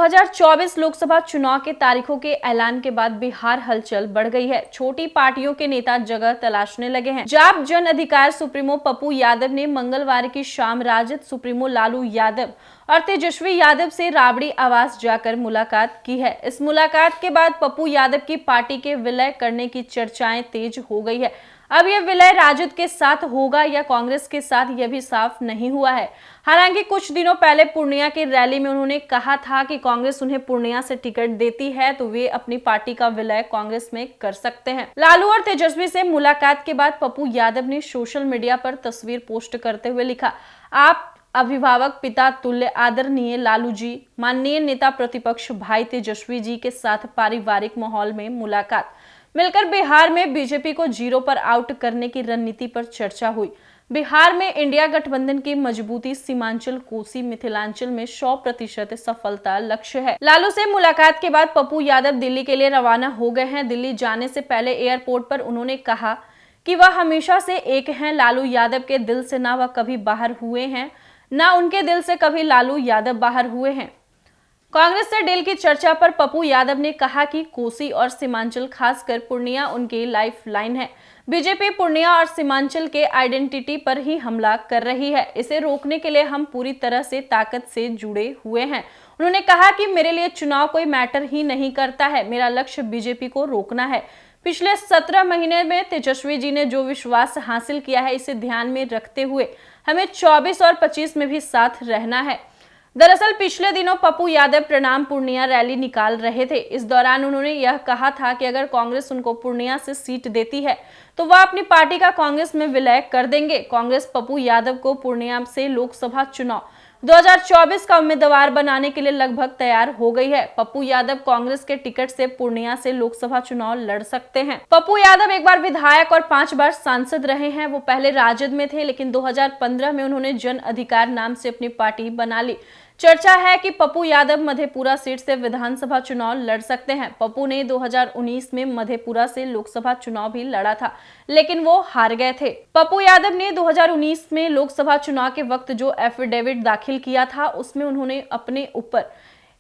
2024 लोकसभा चुनाव के तारीखों के ऐलान के बाद बिहार हलचल बढ़ गई है। छोटी पार्टियों के नेता जगह तलाशने लगे हैं। जाप जन अधिकार सुप्रीमो पप्पू यादव ने मंगलवार की शाम राजद सुप्रीमो लालू यादव और तेजस्वी यादव से राबड़ी आवास जाकर मुलाकात की है। इस मुलाकात के बाद पप्पू यादव की पार्टी के विलय करने की चर्चाएं तेज हो गई है। अब यह विलय राजद के साथ होगा या कांग्रेस के साथ, यह भी साफ नहीं हुआ है। हालांकि कुछ दिनों पहले पूर्णिया की रैली में उन्होंने कहा था कि कांग्रेस उन्हें पूर्णिया से टिकट देती है तो वे अपनी पार्टी का विलय कांग्रेस में कर सकते हैं। लालू और तेजस्वी से मुलाकात के बाद पप्पू यादव ने सोशल मीडिया पर तस्वीर पोस्ट करते हुए लिखा, आप अभिभावक पिता तुल्य आदरणीय लालू जी, माननीय नेता प्रतिपक्ष भाई तेजस्वी जी के साथ पारिवारिक माहौल में मुलाकात। मिलकर बिहार में बीजेपी को जीरो पर आउट करने की रणनीति पर चर्चा हुई। बिहार में इंडिया गठबंधन की मजबूती, सीमांचल, कोसी, मिथिलांचल में 100% सफलता लक्ष्य है। लालू से मुलाकात के बाद पप्पू यादव दिल्ली के लिए रवाना हो गए हैं। दिल्ली जाने से पहले एयरपोर्ट पर उन्होंने कहा कि वह हमेशा से एक हैं। लालू यादव के दिल से ना वह कभी बाहर हुए हैं, ना उनके दिल से कभी लालू यादव बाहर हुए हैं। कांग्रेस से डील की चर्चा पर पप्पू यादव ने कहा कि कोसी और सीमांचल, खासकर पूर्णिया उनकी लाइफ लाइन है। बीजेपी पूर्णिया और सीमांचल के आइडेंटिटी पर ही हमला कर रही है। इसे रोकने के लिए हम पूरी तरह से ताकत से जुड़े हुए हैं। उन्होंने कहा कि मेरे लिए चुनाव कोई मैटर ही नहीं करता है, मेरा लक्ष्य बीजेपी को रोकना है। पिछले 17 महीने में तेजस्वी जी ने जो विश्वास हासिल किया है, इसे ध्यान में रखते हुए हमें 24 और 25 में भी साथ रहना है। दरअसल पिछले दिनों पप्पू यादव प्रणाम पूर्णिया रैली निकाल रहे थे। इस दौरान उन्होंने यह कहा था कि अगर कांग्रेस उनको पूर्णिया से सीट देती है तो वह अपनी पार्टी का कांग्रेस में विलय कर देंगे। कांग्रेस पप्पू यादव को पूर्णिया से लोकसभा चुनाव 2024 का उम्मीदवार बनाने के लिए लगभग तैयार हो गई है। पप्पू यादव कांग्रेस के टिकट से पूर्णिया से लोकसभा चुनाव लड़ सकते हैं। पप्पू यादव एक बार विधायक और 5 बार सांसद रहे हैं। वो पहले राजद में थे, लेकिन 2015 में उन्होंने जन अधिकार नाम से अपनी पार्टी बना ली। चर्चा है कि पप्पू यादव मधेपुरा सीट से विधानसभा चुनाव लड़ सकते हैं। पप्पू ने 2019 में मधेपुरा से लोकसभा चुनाव भी लड़ा था, लेकिन वो हार गए थे। पप्पू यादव ने 2019 में लोकसभा चुनाव के वक्त जो एफिडेविट दाखिल किया था, उसमें उन्होंने अपने ऊपर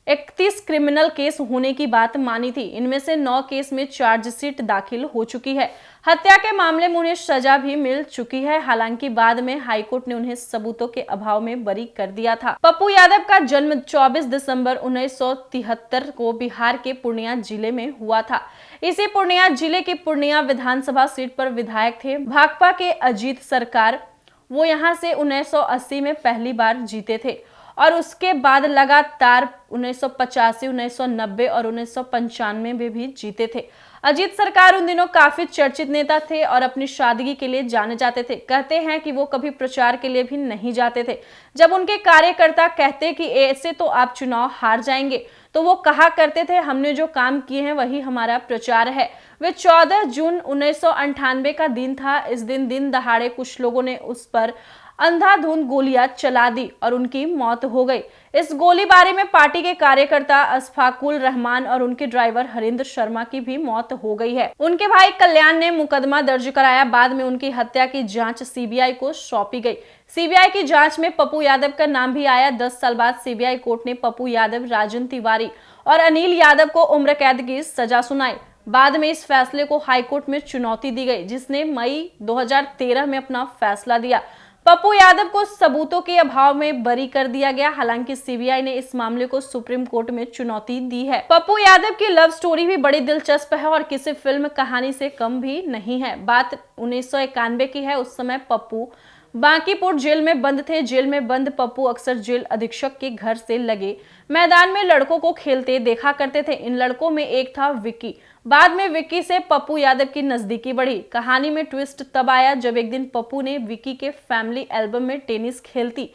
31 क्रिमिनल केस होने की बात मानी थी। इनमें से 9 केस में चार्जशीट दाखिल हो चुकी है। हत्या के मामले में उन्हें सजा भी मिल चुकी है। हालांकि बाद में हाईकोर्ट ने उन्हें सबूतों के अभाव में बरी कर दिया था। पप्पू यादव का जन्म 24 दिसंबर 1973 को बिहार के पूर्णिया जिले में हुआ था। इसी पूर्णिया जिले की पूर्णिया विधानसभा सीट पर विधायक थे भाकपा के अजीत सरकार। वो यहाँ से 1980 में पहली बार जीते थे और उसके बाद लगातार 1985, 1990 और 1995 में भी जीते थे। अजीत सरकार उन दिनों काफी चर्चित नेता थे और अपनी सादगी के लिए जाने जाते थे। कहते हैं कि वो कभी प्रचार के लिए भी नहीं जाते थे। जब उनके कार्यकर्ता कहते कि ऐसे तो आप चुनाव हार जाएंगे, तो वो कहा करते थे, हमने जो काम किए हैं वही हमारा प्रचार है। वे 14 जून 1998 का दिन था। इस दिन दहाड़े कुछ लोगों ने उस पर अंधाधुंध गोलियां चला दी और उनकी मौत हो गई। इस गोलीबारी में पार्टी के कार्यकर्ता अशफाकुल रहमान और उनके ड्राइवर हरिंद्र शर्मा की भी मौत हो गई है। उनके भाई कल्याण ने मुकदमा दर्ज कराया। बाद में उनकी हत्या की जांच सीबीआई को सौंपी गई। सीबीआई की जांच में पप्पू यादव का नाम भी आया। 10 साल बाद सीबीआई कोर्ट ने पप्पू यादव, राजन तिवारी और अनिल यादव को उम्र कैद की सजा सुनाई। बाद में इस फैसले को हाईकोर्ट में चुनौती दी गई, जिसने मई 2013 में अपना फैसला दिया। पप्पू यादव को सबूतों के अभाव में बरी कर दिया गया। हालांकि सीबीआई ने इस मामले को सुप्रीम कोर्ट में चुनौती दी है। पप्पू यादव की लव स्टोरी भी बड़ी दिलचस्प है और किसी फिल्म कहानी से कम भी नहीं है। बात 1991 की है। उस समय पप्पू बांकीपुर जेल में बंद थे। जेल में बंद पप्पू अक्सर जेल अधीक्षक के घर से लगे मैदान में लड़कों को खेलते देखा करते थे। इन लड़कों में एक था विक्की। बाद में विक्की से पप्पू यादव की नजदीकी बढ़ी। कहानी में ट्विस्ट तब आया जब एक दिन पप्पू ने विक्की के फैमिली एल्बम में टेनिस खेलती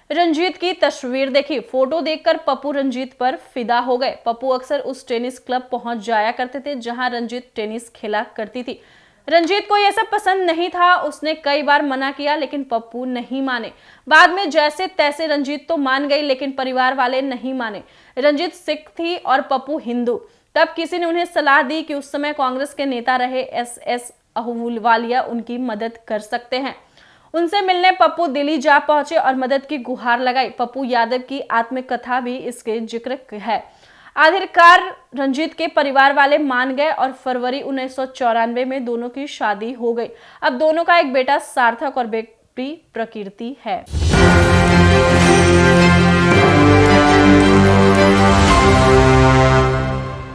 रंजीत की तस्वीर देखी। फोटो देखकर पप्पू रंजीत पर फिदा हो गए। पप्पू अक्सर उस टेनिस क्लब पहुंच जाया करते थे जहां रंजीत टेनिस खेला करती थी। रंजीत को यह सब पसंद नहीं था। उसने कई बार मना किया, लेकिन पप्पू नहीं माने। बाद में जैसे तैसे रंजीत तो मान गई, लेकिन परिवार वाले नहीं माने। रंजीत सिख थी और पप्पू हिंदू। तब किसी ने उन्हें सलाह दी कि उस समय कांग्रेस के नेता रहे एस एस अहलूवालिया उनकी मदद कर सकते हैं। उनसे मिलने पप्पू दिल्ली जा पहुंचे और मदद की गुहार लगाई। पप्पू यादव की आत्मकथा भी इसके जिक्र है। आखिरकार रंजीत के परिवार वाले मान गए और फरवरी 1994 में दोनों की शादी हो गई। अब दोनों का एक बेटा सार्थक और बेटी प्रकृति है।